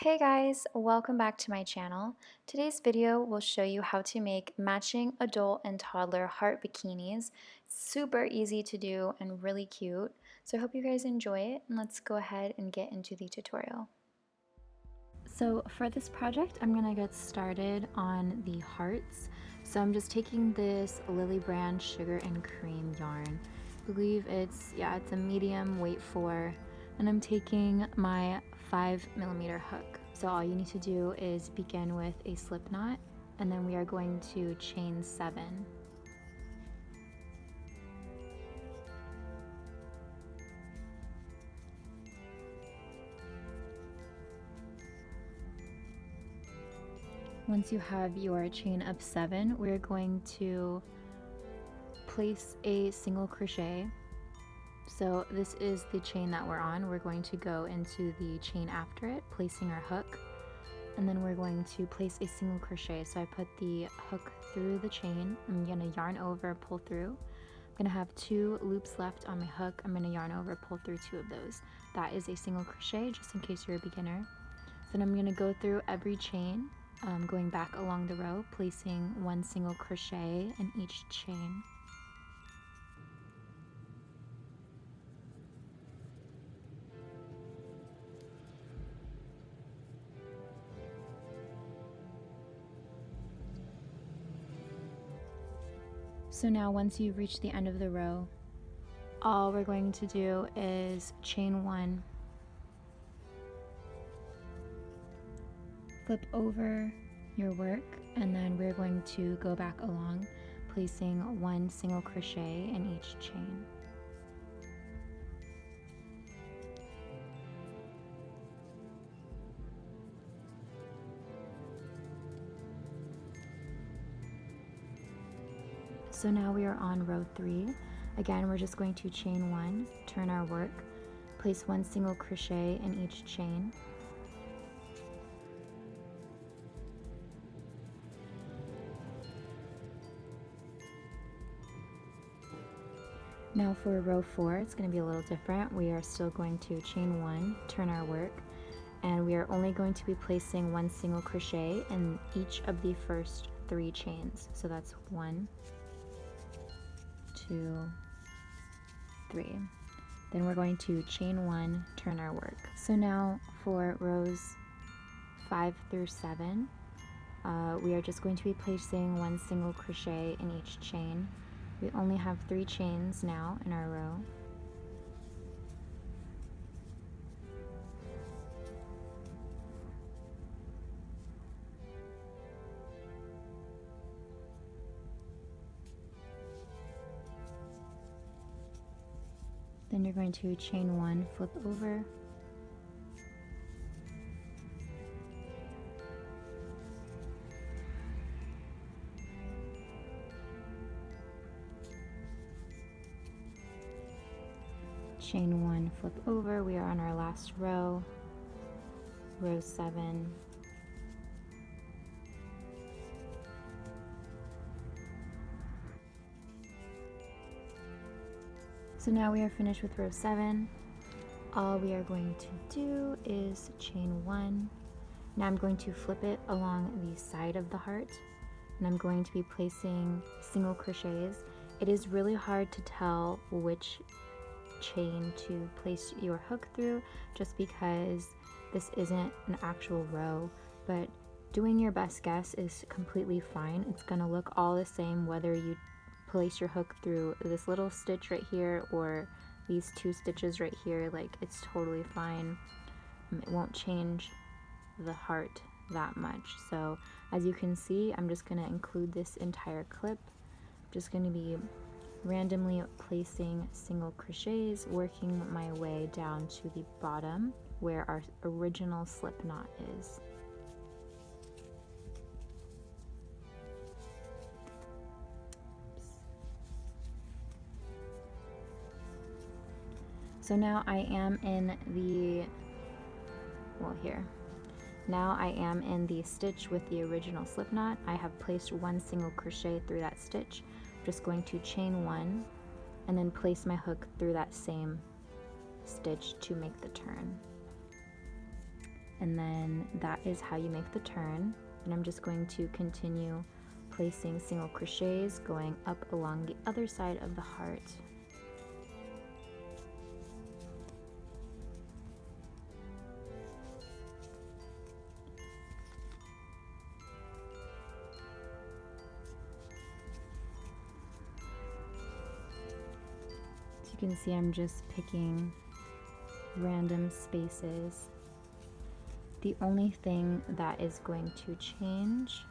Hey guys, welcome back to my channel. Today's video will show you how to make matching adult and toddler heart bikinis. Super easy to do and really cute. So I hope you guys enjoy it, and let's go ahead and get into the tutorial. So for this project, I'm gonna get started on the hearts. So I'm just taking this Lily brand sugar and cream yarn. I believe it's a medium weight 4, and I'm taking my 5mm hook. So all you need to do is begin with a slip knot, and then we are going to chain 7. Once you have your chain of 7, we're going to place a single crochet. So this is the chain that we're on. We're going to go into the chain after it, placing our hook, and then we're going to place a single crochet. So I put the hook through the chain. I'm gonna yarn over, pull through. I'm gonna have 2 loops left on my hook. I'm gonna yarn over, pull through 2 of those. That is a single crochet, just in case you're a beginner. Then I'm gonna go through every chain, going back along the row, placing 1 single crochet in each chain. So now once you've reached the end of the row, all we're going to do is chain 1, flip over your work, and then we're going to go back along, placing 1 single crochet in each chain. So now we are on row 3. Again, we're just going to chain 1, turn our work, place 1 single crochet in each chain. Now for row 4, it's going to be a little different. We are still going to chain 1, turn our work, and we are only going to be placing 1 single crochet in each of the first 3 chains. So that's 1, 2, 3. Then we're going to chain 1, turn our work. So now for rows 5 through 7, we are just going to be placing 1 single crochet in each chain. We only have 3 chains now in our row. Then you're going to chain 1, flip over, chain 1, flip over. We are on our last row, row 7. So now we are finished with row 7. All we are going to do is chain 1. Now I'm going to flip it along the side of the heart, and I'm going to be placing single crochets. It is really hard to tell which chain to place your hook through, just because this isn't an actual row, but doing your best guess is completely fine. It's gonna look all the same whether you place your hook through this little stitch right here or these 2 stitches right here. Like, it's totally fine. It won't change the heart that much. So as you can see, I'm just gonna include this entire clip. I'm just gonna be randomly placing single crochets, working my way down to the bottom where our original slip knot is. So now I am in the, Now I am in the stitch with the original slip knot. I have placed 1 single crochet through that stitch. I'm just going to chain 1 and then place my hook through that same stitch to make the turn. and then that is how you make the turn. And I'm just going to continue placing single crochets going up along the other side of the heart. You can see I'm just picking random spaces. The only thing that is going to change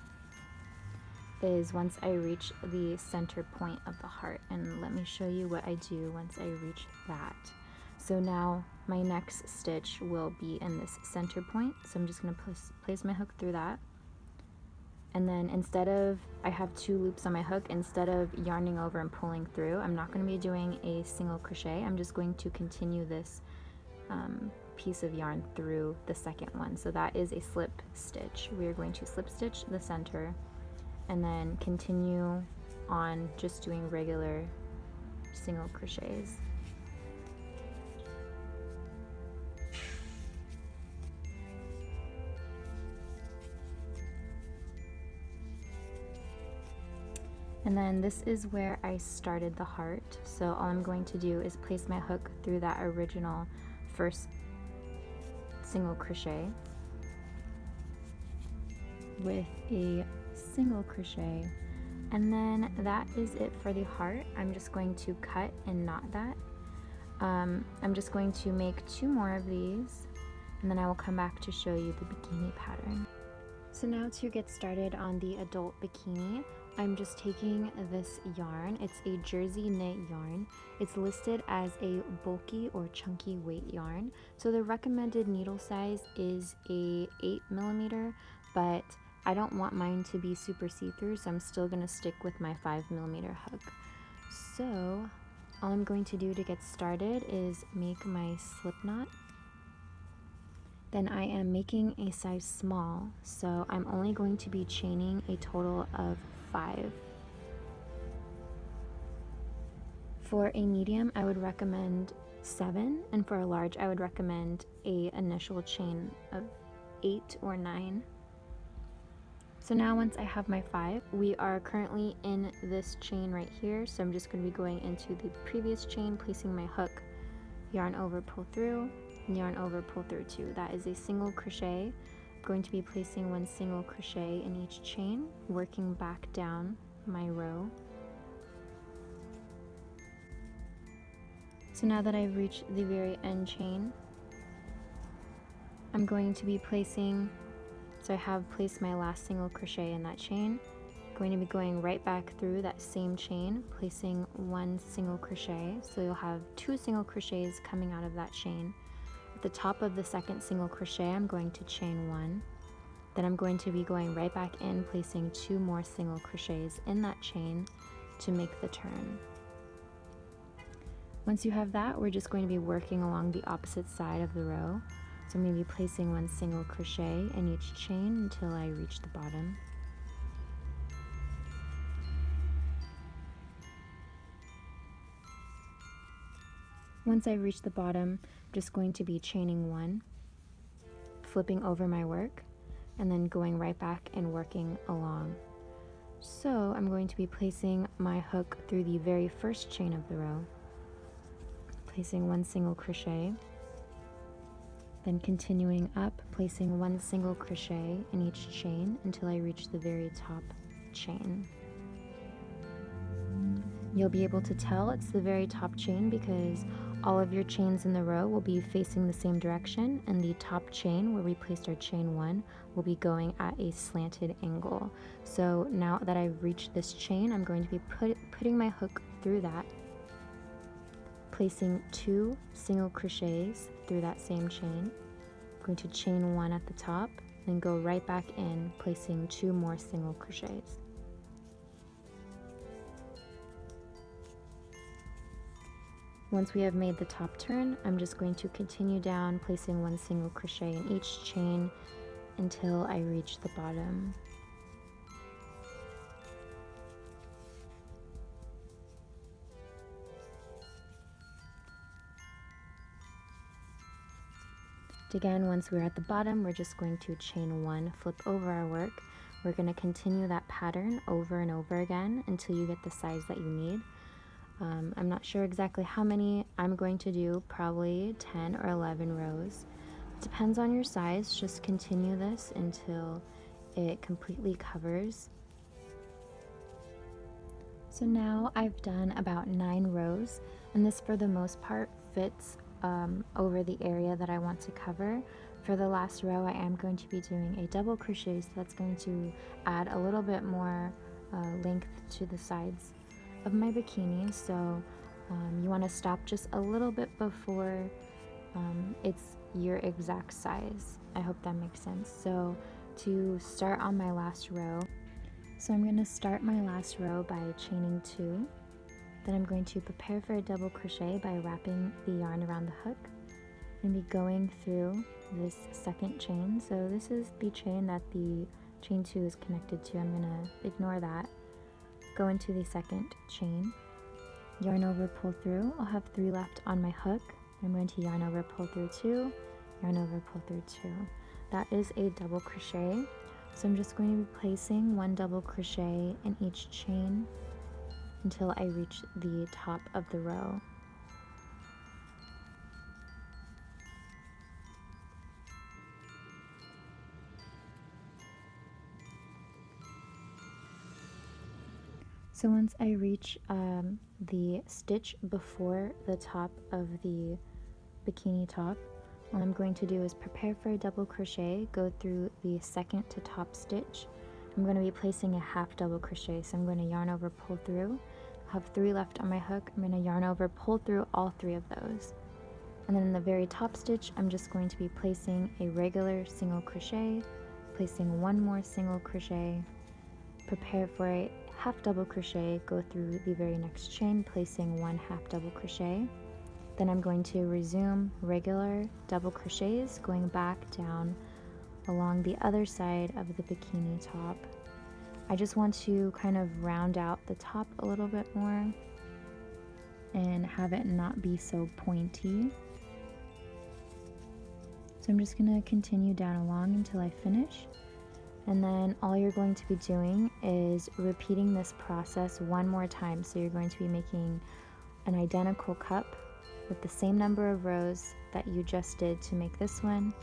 is once I reach the center point of the heart, and let me show you what I do once I reach that. So now my next stitch will be in this center point, so I'm just going to place my hook through that. And then instead of, I have 2 loops on my hook, instead of yarning over and pulling through, I'm not going to be doing a single crochet. I'm just going to continue this piece of yarn through the second one. So that is a slip stitch. We are going to slip stitch the center and then continue on just doing regular single crochets. And then this is where I started the heart. So all I'm going to do is place my hook through that original first single crochet with a single crochet, and then that is it for the heart. I'm just going to cut and knot that. I'm just going to make 2 more of these, and then I will come back to show you the bikini pattern. So now to get started on the adult bikini, I'm just taking this yarn. It's a jersey knit yarn. It's listed as a bulky or chunky weight yarn. So the recommended needle size is a 8mm, but I don't want mine to be super see-through, so I'm still going to stick with my 5mm hook. So all I'm going to do to get started is make my slip knot. Then I am making a size small, so I'm only going to be chaining a total of 5. For a medium, I would recommend 7, and for a large, I would recommend an initial chain of 8 or 9. So now once I have my 5, we are currently in this chain right here, so I'm just going to be going into the previous chain, placing my hook, yarn over, pull through, yarn over, pull through 2. That is a single crochet. I'm going to be placing 1 single crochet in each chain, working back down my row. So now that I've reached the very end chain, I'm going to be placing, so I have placed my last single crochet in that chain. I'm going to be going right back through that same chain, placing 1 single crochet. So you'll have 2 single crochets coming out of that chain. At the top of the second single crochet, I'm going to chain 1. Then I'm going to be going right back in, placing 2 more single crochets in that chain to make the turn. Once you have that, we're just going to be working along the opposite side of the row. So I'm going to be placing 1 single crochet in each chain until I reach the bottom. Once I reach the bottom, I'm just going to be chaining 1, flipping over my work, and then going right back and working along. So I'm going to be placing my hook through the very first chain of the row, placing 1 single crochet, then continuing up, placing 1 single crochet in each chain until I reach the very top chain. You'll be able to tell it's the very top chain because all of your chains in the row will be facing the same direction, and the top chain where we placed our chain 1 will be going at a slanted angle. So now that I've reached this chain, I'm going to be putting my hook through that, placing 2 single crochets through that same chain. I'm going to chain 1 at the top, then go right back in, placing 2 more single crochets. Once we have made the top turn, I'm just going to continue down, placing 1 single crochet in each chain until I reach the bottom. Again, once we're at the bottom, we're just going to chain 1, flip over our work. We're going to continue that pattern over and over again until you get the size that you need. I'm not sure exactly how many. I'm going to do probably 10 or 11 rows. Depends on your size. Just continue this until it completely covers. So now I've done about 9 rows, and this for the most part fits over the area that I want to cover. For the last row, I am going to be doing a double crochet, so that's going to add a little bit more length to the sides of my bikini. So you want to stop just a little bit before it's your exact size. I hope that makes sense. So to start on my last row, so I'm going to start my last row by chaining 2. Then I'm going to prepare for a double crochet by wrapping the yarn around the hook and be going through this second chain. So this is the chain that the chain 2 is connected to. I'm going to ignore that. Go into the second chain, yarn over, pull through. I'll have 3 left on my hook. I'm going to yarn over, pull through 2, yarn over, pull through 2. That is a double crochet. So I'm just going to be placing 1 double crochet in each chain until I reach the top of the row. So once I reach the stitch before the top of the bikini top, all I'm going to do is prepare for a double crochet, go through the second to top stitch. I'm going to be placing a half double crochet, so I'm going to yarn over, pull through. I have 3 left on my hook. I'm going to yarn over, pull through all 3 of those. And then in the very top stitch, I'm just going to be placing a regular single crochet, placing 1 more single crochet, prepare for a half double crochet, go through the very next chain, placing 1 half double crochet. Then I'm going to resume regular double crochets, going back down along the other side of the bikini top. I just want to kind of round out the top a little bit more and have it not be so pointy. So I'm just going to continue down along until I finish. And then all you're going to be doing is repeating this process 1 more time. So you're going to be making an identical cup with the same number of rows that you just did to make this one.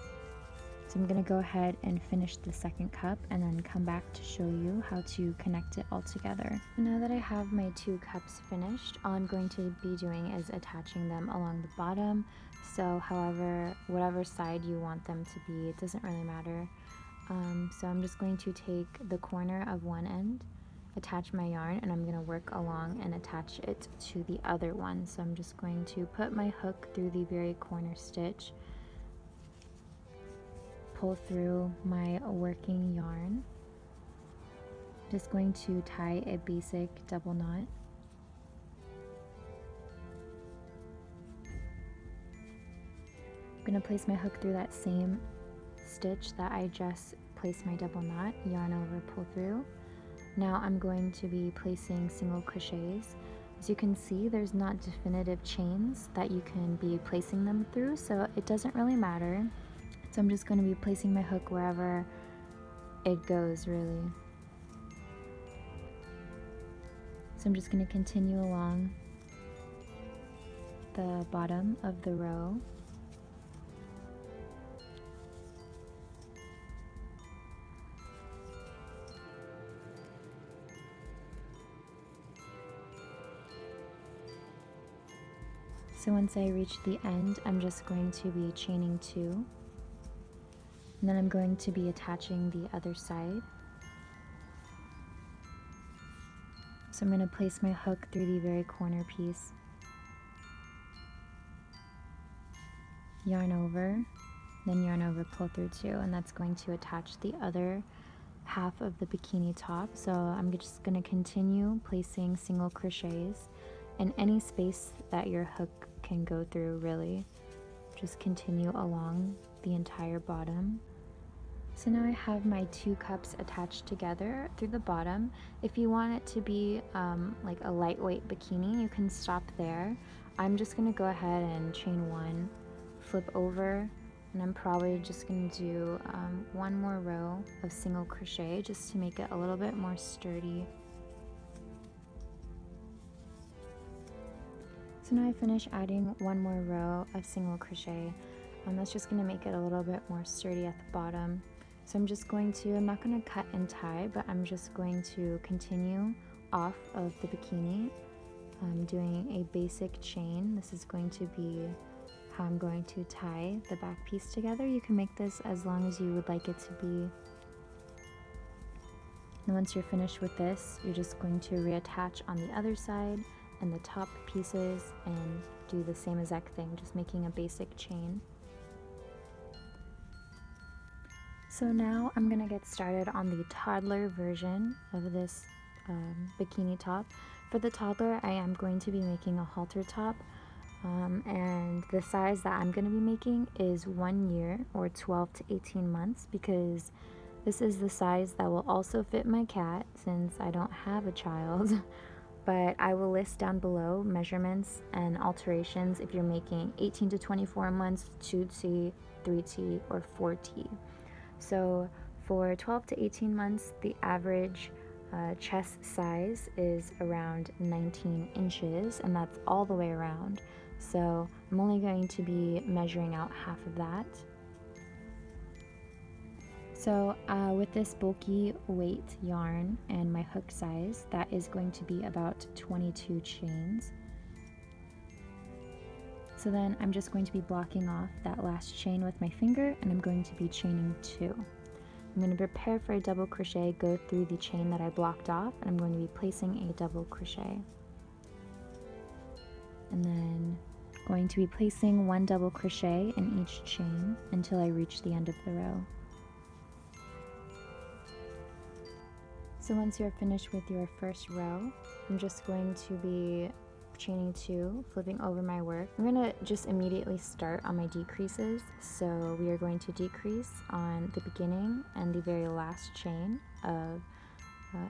So I'm going to go ahead and finish the second cup and then come back to show you how to connect it all together. Now that I have my 2 cups finished, all I'm going to be doing is attaching them along the bottom. So whatever side you want them to be, it doesn't really matter. So I'm just going to take the corner of one end, attach my yarn, and I'm going to work along and attach it to the other one. So I'm just going to put my hook through the very corner stitch, pull through my working yarn, just going to tie a basic double knot. I'm going to place my hook through that same stitch that I just placed my double knot, yarn over, pull through. Now I'm going to be placing single crochets. As you can see, there's not definitive chains that you can be placing them through, so it doesn't really matter. So I'm just going to be placing my hook wherever it goes, really. So I'm just going to continue along the bottom of the row. So once I reach the end, I'm just going to be chaining 2. And then I'm going to be attaching the other side. So I'm going to place my hook through the very corner piece, yarn over, then yarn over, pull through 2, and that's going to attach the other half of the bikini top. So I'm just going to continue placing single crochets in any space that your hook can go through, really. Just continue along the entire bottom. So now I have my 2 cups attached together through the bottom. If you want it to be like a lightweight bikini, you can stop there. I'm just going to go ahead and chain 1, flip over, And I'm probably just going to do one more row of single crochet just to make it a little bit more sturdy. So now I finish adding one more row of single crochet. That's just going to make it a little bit more sturdy at the bottom. So I'm not going to cut and tie, but I'm just going to continue off of the bikini. I'm doing a basic chain. This is going to be how I'm going to tie the back piece together. You can make this as long as you would like it to be. And once you're finished with this, you're just going to reattach on the other side and the top pieces and do the same exact thing, just making a basic chain. So now I'm gonna get started on the toddler version of this bikini top. For the toddler, I am going to be making a halter top, and the size that I'm gonna be making is 1 year or 12 to 18 months, because this is the size that will also fit my cat since I don't have a child. But I will list down below measurements and alterations if you're making 18 to 24 months, 2T, 3T, or 4T. So for 12 to 18 months, the average chest size is around 19 inches, and that's all the way around. So I'm only going to be measuring out half of that. So with this bulky weight yarn and my hook size, that is going to be about 22 chains. So then I'm just going to be blocking off that last chain with my finger, and I'm going to be chaining 2. I'm going to prepare for a double crochet, go through the chain that I blocked off, and I'm going to be placing a double crochet. And then going to be placing 1 double crochet in each chain until I reach the end of the row. So once you're finished with your first row, I'm just going to be chaining 2, flipping over my work. I'm going to just immediately start on my decreases. So we are going to decrease on the beginning and the very last chain of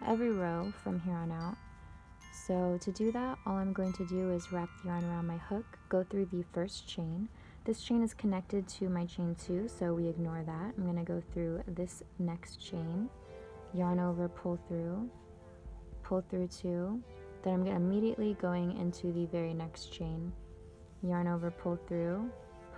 every row from here on out. So to do that, all I'm going to do is wrap the yarn around my hook, go through the first chain. This chain is connected to my chain 2, so we ignore that. I'm going to go through this next chain, yarn over, pull through 2, then I'm immediately going into the very next chain, yarn over, pull through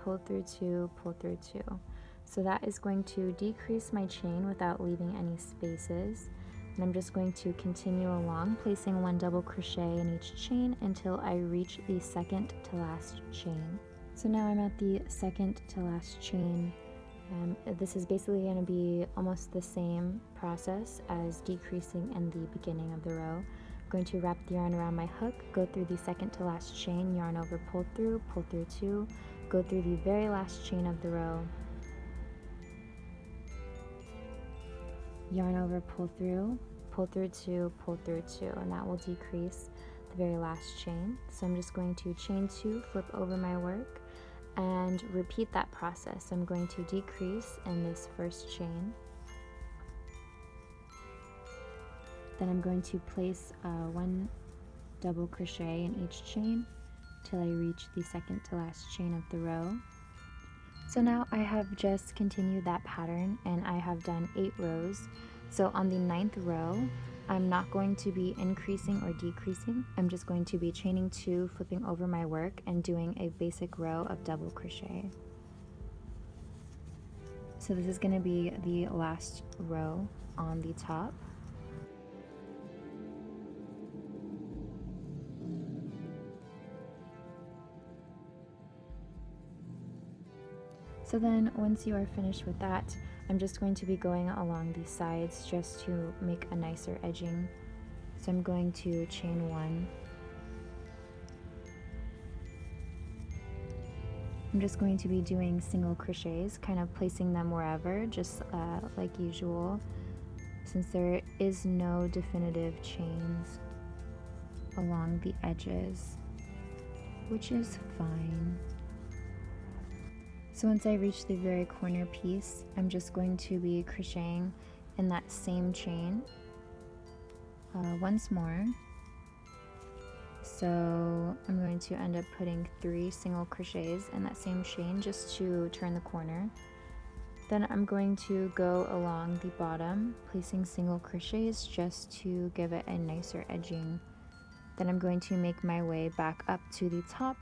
2, pull through 2. So that is going to decrease my chain without leaving any spaces, and I'm just going to continue along, placing 1 double crochet in each chain until I reach the second to last chain. So now I'm at the second to last chain. This is basically going to be almost the same process as decreasing in the beginning of the row. I'm going to wrap the yarn around my hook, go through the second to last chain, yarn over, pull through 2, go through the very last chain of the row, yarn over, pull through 2, pull through 2, and that will decrease the very last chain. So I'm just going to chain 2, flip over my work, and repeat that process. So I'm going to decrease in this first chain, then I'm going to place 1 double crochet in each chain till I reach the second to last chain of the row. So now I have just continued that pattern and I have done 8 rows. So on the 9th row, I'm not going to be increasing or decreasing. I'm just going to be chaining 2, flipping over my work, and doing a basic row of double crochet. So this is going to be the last row on the top. So then once you are finished with that, I'm just going to be going along the sides just to make a nicer edging. So I'm going to chain 1. I'm just going to be doing single crochets, kind of placing them wherever, just like usual, since there is no definitive chains along the edges, which is fine. So once I reach the very corner piece, I'm just going to be crocheting in that same chain once more. So I'm going to end up putting 3 single crochets in that same chain just to turn the corner. Then I'm going to go along the bottom, placing single crochets just to give it a nicer edging. Then I'm going to make my way back up to the top,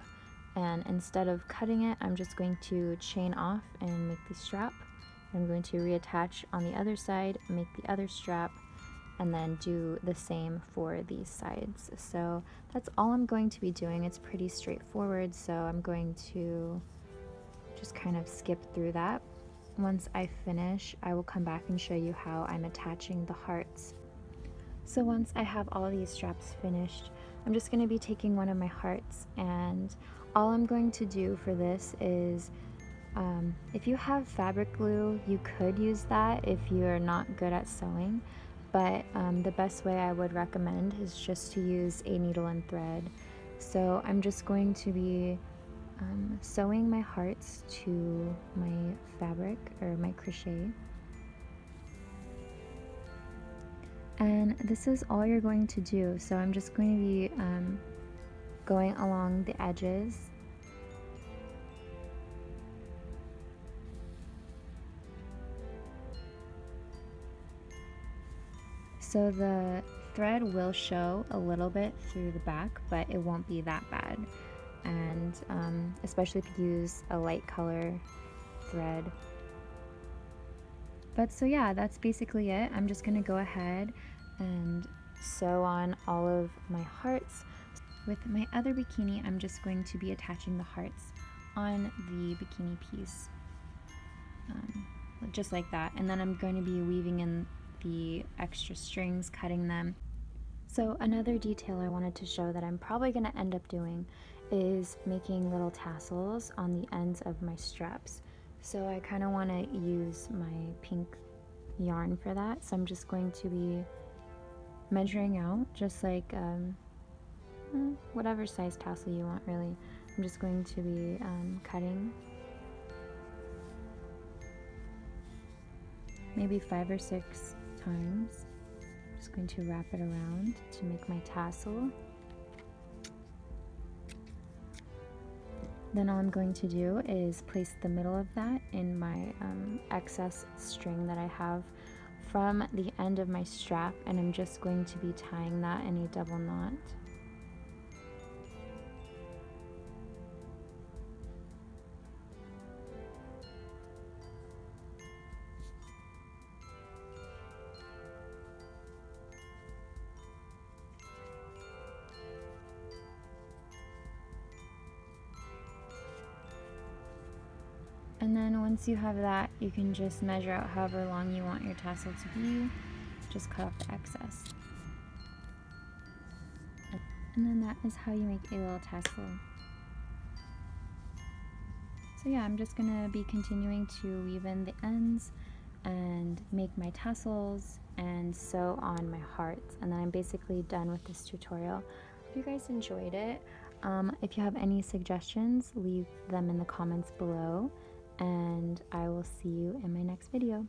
and instead of cutting it, I'm just going to chain off and make the strap. I'm going to reattach on the other side, make the other strap, and then do the same for these sides. So that's all I'm going to be doing. It's pretty straightforward, so I'm going to just kind of skip through that. Once I finish, I will come back and show you how I'm attaching the hearts. So once I have all these straps finished, I'm just going to be taking one of my hearts, and all I'm going to do for this is if you have fabric glue, you could use that if you're not good at sewing, but the best way I would recommend is just to use a needle and thread. So I'm just going to be sewing my hearts to my fabric or my crochet. And this is all you're going to do. So I'm just going to be going along the edges. So the thread will show a little bit through the back, but it won't be that bad. And especially if you use a light color thread. But so yeah, that's basically it. I'm just gonna go ahead and sew on all of my hearts. With my other bikini, I'm just going to be attaching the hearts on the bikini piece, just like that. And then I'm going to be weaving in the extra strings, cutting them. So another detail I wanted to show that I'm probably going to end up doing is making little tassels on the ends of my straps. So I kind of want to use my pink yarn for that. So I'm just going to be measuring out just like whatever size tassel you want, really. I'm just going to be cutting maybe 5 or 6 times. I'm just going to wrap it around to make my tassel. Then all I'm going to do is place the middle of that in my excess string that I have from the end of my strap, and I'm just going to be tying that in a double knot. And then once you have that, you can just measure out however long you want your tassel to be. Just cut off the excess. And then that is how you make a little tassel. So yeah, I'm just gonna be continuing to weave in the ends and make my tassels and sew on my hearts. And then I'm basically done with this tutorial. Hope you guys enjoyed it. If you have any suggestions, leave them in the comments below, and I will see you in my next video.